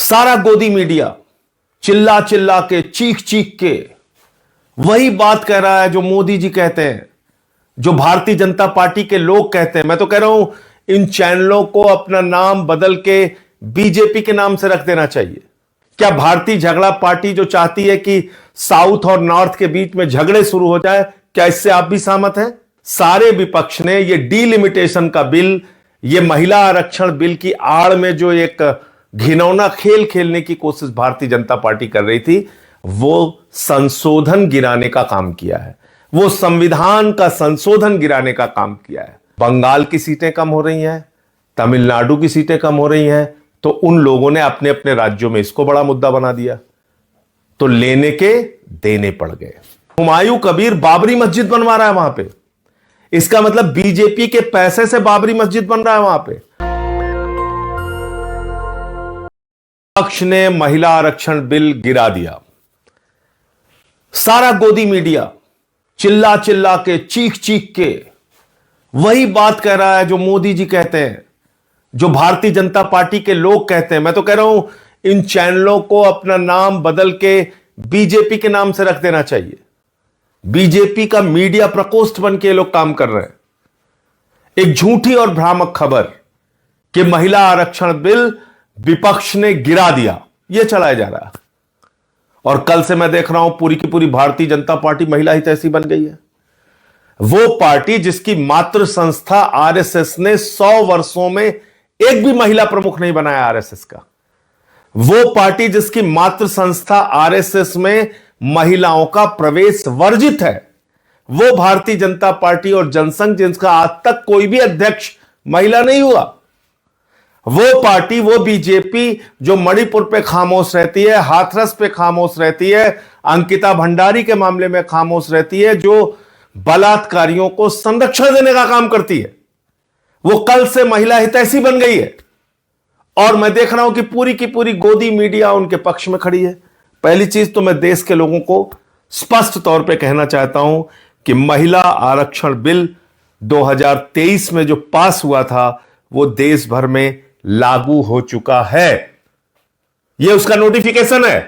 सारा गोदी मीडिया चिल्ला चिल्ला के चीख चीख के वही बात कह रहा है जो मोदी जी कहते हैं, जो भारतीय जनता पार्टी के लोग कहते हैं। मैं तो कह रहा हूं इन चैनलों को अपना नाम बदल के बीजेपी के नाम से रख देना चाहिए। क्या भारतीय झगड़ा पार्टी जो चाहती है कि साउथ और नॉर्थ के बीच में झगड़े शुरू हो जाए, क्या इससे आप भी सहमत हैं? सारे विपक्ष ने ये डीलिमिटेशन का बिल, ये महिला आरक्षण बिल की आड़ में जो एक घिनौना खेल खेलने की कोशिश भारतीय जनता पार्टी कर रही थी, वो संशोधन गिराने का काम किया है। वो संविधान का संशोधन गिराने का काम किया है। बंगाल की सीटें कम हो रही हैं, तमिलनाडु की सीटें कम हो रही हैं, तो उन लोगों ने अपने अपने राज्यों में इसको बड़ा मुद्दा बना दिया, तो लेने के देने पड़ गए। हुमायूं कबीर बाबरी मस्जिद बनवा रहा है वहां पे, इसका मतलब बीजेपी के पैसे से बाबरी मस्जिद बन रहा है वहां पे। पक्ष ने महिला आरक्षण बिल गिरा दिया। सारा गोदी मीडिया चिल्ला चिल्ला के चीख चीख के वही बात कह रहा है जो मोदी जी कहते हैं, जो भारतीय जनता पार्टी के लोग कहते हैं। मैं तो कह रहा हूं इन चैनलों को अपना नाम बदल के बीजेपी के नाम से रख देना चाहिए। बीजेपी का मीडिया प्रकोष्ठ बन के लोग काम कर रहे हैं। एक झूठी और भ्रामक खबर कि महिला आरक्षण बिल विपक्ष ने गिरा दिया, यह चलाया जा रहा है। और कल से मैं देख रहा हूं पूरी की पूरी भारतीय जनता पार्टी महिला हितैषी बन गई है। वो पार्टी जिसकी मातृ संस्था आरएसएस ने 100 वर्षों में एक भी महिला प्रमुख नहीं बनाया आरएसएस का। वो पार्टी जिसकी मातृ संस्था आरएसएस में महिलाओं का प्रवेश वर्जित है। वो भारतीय जनता पार्टी और जनसंघ जिसका आज तक कोई भी अध्यक्ष महिला नहीं हुआ। वो पार्टी, वो बीजेपी जो मणिपुर पे खामोश रहती है, हाथरस पे खामोश रहती है, अंकिता भंडारी के मामले में खामोश रहती है, जो बलात्कारियों को संरक्षण देने का काम करती है, वो कल से महिला हितैषी बन गई है। और मैं देख रहा हूं कि पूरी की पूरी गोदी मीडिया उनके पक्ष में खड़ी है। पहली चीज तो मैं देश के लोगों को स्पष्ट तौर पे कहना चाहता हूं कि महिला आरक्षण बिल 2023 में जो पास हुआ था वो देश भर में लागू हो चुका है। यह उसका नोटिफिकेशन है।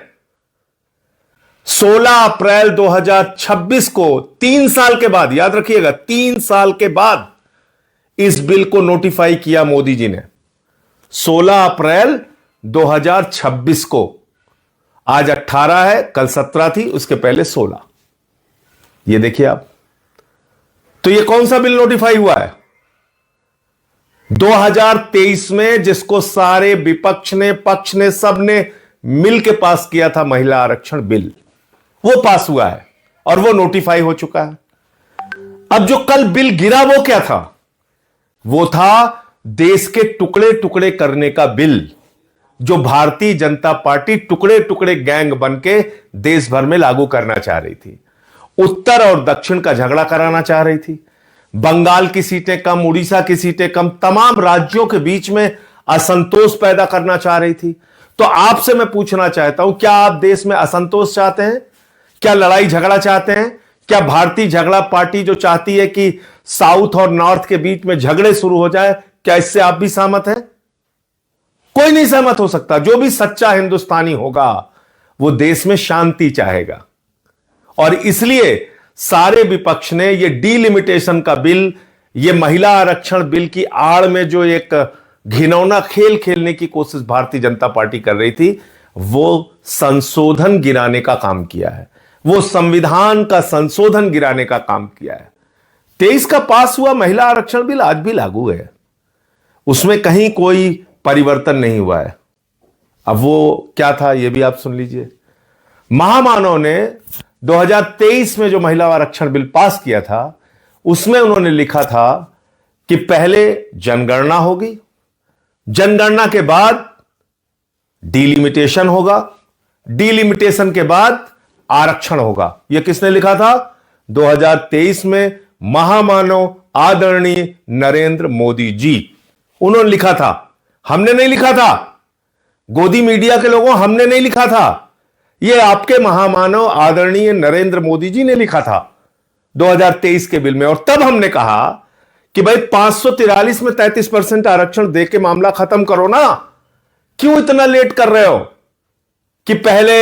16 अप्रैल 2026 को 3 साल के बाद, याद रखिएगा 3 साल के बाद इस बिल को नोटिफाई किया मोदी जी ने। 16 अप्रैल 2026 को, आज 18 है, कल 17 थी, उसके पहले 16। ये देखिए आप, तो ये कौन सा बिल नोटिफाई हुआ है? 2023 में, जिसको सारे विपक्ष ने, पक्ष ने, सब ने मिलकर पास किया था, महिला आरक्षण बिल, वो पास हुआ है और वो नोटिफाई हो चुका है। अब जो कल बिल गिरा वो क्या था? वो था देश के टुकड़े टुकड़े करने का बिल, जो भारतीय जनता पार्टी टुकड़े टुकड़े गैंग बन के देश भर में लागू करना चाह रही थी। उत्तर और दक्षिण का झगड़ा कराना चाह रही थी। बंगाल की सीटें कम, उड़ीसा की सीटें कम, तमाम राज्यों के बीच में असंतोष पैदा करना चाह रही थी। तो आपसे मैं पूछना चाहता हूं, क्या आप देश में असंतोष चाहते हैं? क्या लड़ाई झगड़ा चाहते हैं? क्या भारतीय झगड़ा पार्टी जो चाहती है कि साउथ और नॉर्थ के बीच में झगड़े शुरू हो जाए, क्या इससे आप भी सहमत हैं? कोई नहीं सहमत हो सकता। जो भी सच्चा हिंदुस्तानी होगा वो देश में शांति चाहेगा। और इसलिए सारे विपक्ष ने ये डीलिमिटेशन का बिल, ये महिला आरक्षण बिल की आड़ में जो एक घिनौना खेल खेलने की कोशिश भारतीय जनता पार्टी कर रही थी, वो संशोधन गिराने का काम किया है। वो संविधान का संशोधन गिराने का काम किया है। 23 का पास हुआ महिला आरक्षण बिल आज भी लागू है, उसमें कहीं कोई परिवर्तन नहीं हुआ है। अब वो क्या था ये भी आप सुन लीजिए। महामानव ने 2023 में जो महिला आरक्षण बिल पास किया था, उसमें उन्होंने लिखा था कि पहले जनगणना होगी, जनगणना के बाद डीलिमिटेशन होगा, डीलिमिटेशन के बाद आरक्षण होगा। यह किसने लिखा था? 2023 में महामानव आदरणीय नरेंद्र मोदी जी, उन्होंने लिखा था। हमने नहीं लिखा था, गोदी मीडिया के लोगों, हमने नहीं लिखा था। यह आपके महामानव आदरणीय नरेंद्र मोदी जी ने लिखा था 2023 के बिल में। और तब हमने कहा कि भाई 543 में 33% आरक्षण देके मामला खत्म करो ना। क्यों इतना लेट कर रहे हो कि पहले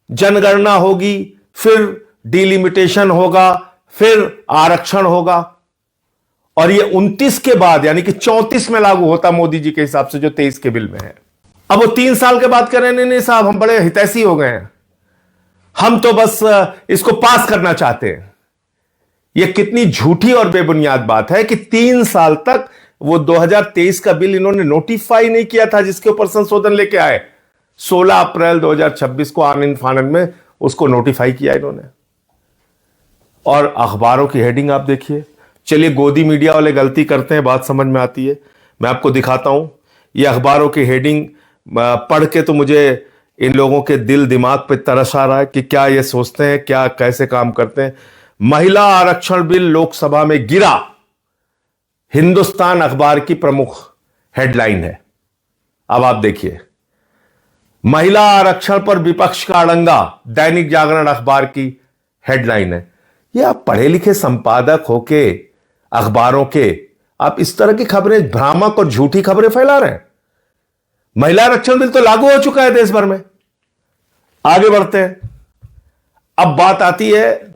जनगणना होगी, फिर डिलिमिटेशन होगा, फिर आरक्षण होगा, और ये 29 के बाद यानी कि 34 में लागू होता मोदी जी के हिसाब से, जो 23 के बिल में है। अब वो 3 साल के बाद कह रहे हैं नहीं साहब हम बड़े हितैषी हो गए हैं, हम तो बस इसको पास करना चाहते हैं। यह कितनी झूठी और बेबुनियाद बात है कि 3 साल तक वो 2023 का बिल इन्होंने नोटिफाई नहीं किया था, जिसके ऊपर संशोधन लेके आए। 16 अप्रैल 2026 को आनंद फानन में उसको नोटिफाई किया इन्होंने। और अखबारों की हेडिंग आप देखिए। चलिए, गोदी मीडिया वाले गलती करते हैं, बात समझ में आती है, मैं आपको दिखाता हूं। ये अखबारों की हेडिंग पढ़ के तो मुझे इन लोगों के दिल दिमाग पे तरस आ रहा है कि क्या ये सोचते हैं, क्या कैसे काम करते हैं। महिला आरक्षण बिल लोकसभा में गिरा, हिंदुस्तान अखबार की प्रमुख हेडलाइन है। अब आप देखिए, महिला आरक्षण पर विपक्ष का अड़ंगा, दैनिक जागरण अखबार की हेडलाइन है। ये आप पढ़े लिखे संपादक होके अखबारों के, आप इस तरह की खबरें, भ्रामक और झूठी खबरें फैला रहे हैं। महिला आरक्षण बिल तो लागू हो चुका है देश भर में। आगे बढ़ते हैं। अब बात आती है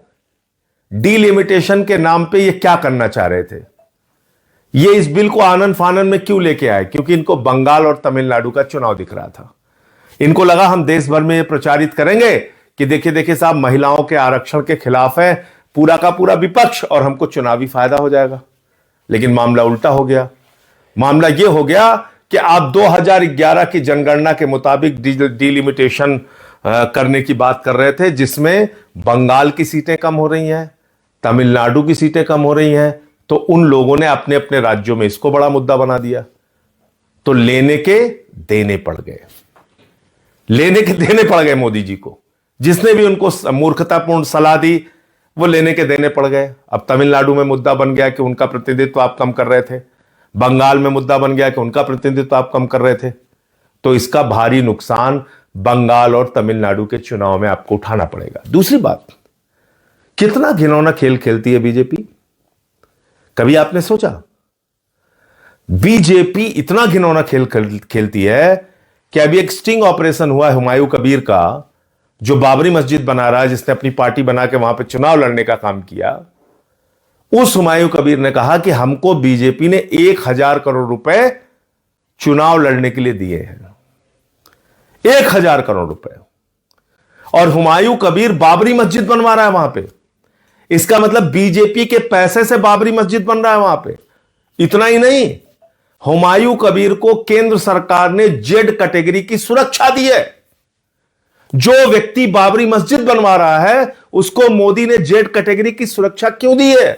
डीलिमिटेशन के नाम पे ये क्या करना चाह रहे थे। ये इस बिल को आनन फानन में क्यों लेके आए? क्योंकि इनको बंगाल और तमिलनाडु का चुनाव दिख रहा था। इनको लगा हम देश भर में ये प्रचारित करेंगे कि देखिए देखिए साहब, महिलाओं के आरक्षण के खिलाफ है पूरा का पूरा विपक्ष और हमको चुनावी फायदा हो जाएगा। लेकिन मामला उल्टा हो गया। मामला यह हो गया कि आप 2011 की जनगणना के मुताबिक डिलिमिटेशन करने की बात कर रहे थे, जिसमें बंगाल की सीटें कम हो रही हैं, तमिलनाडु की सीटें कम हो रही हैं। तो उन लोगों ने अपने अपने राज्यों में इसको बड़ा मुद्दा बना दिया। तो लेने के देने पड़ गए, लेने के देने पड़ गए मोदी जी को। जिसने भी उनको मूर्खतापूर्ण सलाह दी वो लेने के देने पड़ गए। अब तमिलनाडु में मुद्दा बन गया कि उनका प्रतिनिधित्व आप कम कर रहे थे, बंगाल में मुद्दा बन गया कि उनका प्रतिनिधित्व आप कम कर रहे थे। तो इसका भारी नुकसान बंगाल और तमिलनाडु के चुनाव में आपको उठाना पड़ेगा। दूसरी बात, कितना घिनौना खेल खेलती है बीजेपी। कभी आपने सोचा बीजेपी इतना घिनौना खेल खेलती है कि अभी एक स्टिंग ऑपरेशन हुआ हुमायूं कबीर का, जो बाबरी मस्जिद बना रहा है, जिसने अपनी पार्टी बना के वहां पे चुनाव लड़ने का काम किया। उस हुमायूं कबीर ने कहा कि हमको बीजेपी ने 1000 करोड़ रुपए चुनाव लड़ने के लिए दिए हैं, 1000 करोड़ रुपए। और हुमायूं कबीर बाबरी मस्जिद बनवा रहा है वहां पे। इसका मतलब बीजेपी के पैसे से बाबरी मस्जिद बन रहा है वहां पे। इतना ही नहीं, हुमायूं कबीर को केंद्र सरकार ने जेड कैटेगरी की सुरक्षा दी है। जो व्यक्ति बाबरी मस्जिद बनवा रहा है उसको मोदी ने जेड कैटेगरी की सुरक्षा क्यों दी है?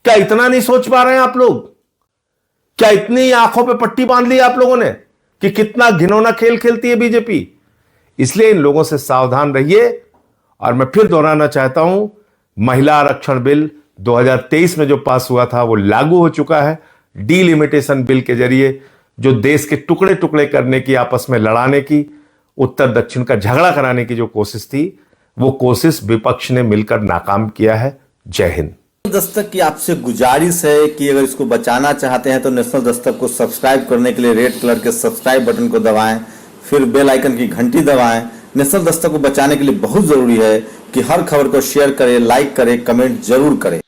क्या इतना नहीं सोच पा रहे हैं आप लोग? क्या इतनी आंखों पे पट्टी बांध ली आप लोगों ने कि कितना घिनौना खेल खेलती है बीजेपी? इसलिए इन लोगों से सावधान रहिए। और मैं फिर दोहराना चाहता हूं, महिला आरक्षण बिल 2023 में जो पास हुआ था वो लागू हो चुका है। डीलिमिटेशन बिल के जरिए जो देश के टुकड़े टुकड़े करने की, आपस में लड़ाने की, उत्तर दक्षिण का झगड़ा कराने की जो कोशिश थी, वो कोशिश विपक्ष ने मिलकर नाकाम किया है। जय हिंद। दस्तक की आपसे गुजारिश है कि अगर इसको बचाना चाहते हैं तो नेशनल दस्तक को सब्सक्राइब करने के लिए रेड कलर के सब्सक्राइब बटन को दबाएं, फिर बेल आइकन की घंटी दबाएं। नेशनल दस्तक को बचाने के लिए बहुत जरूरी है कि हर खबर को शेयर करें, लाइक करें, कमेंट जरूर करें।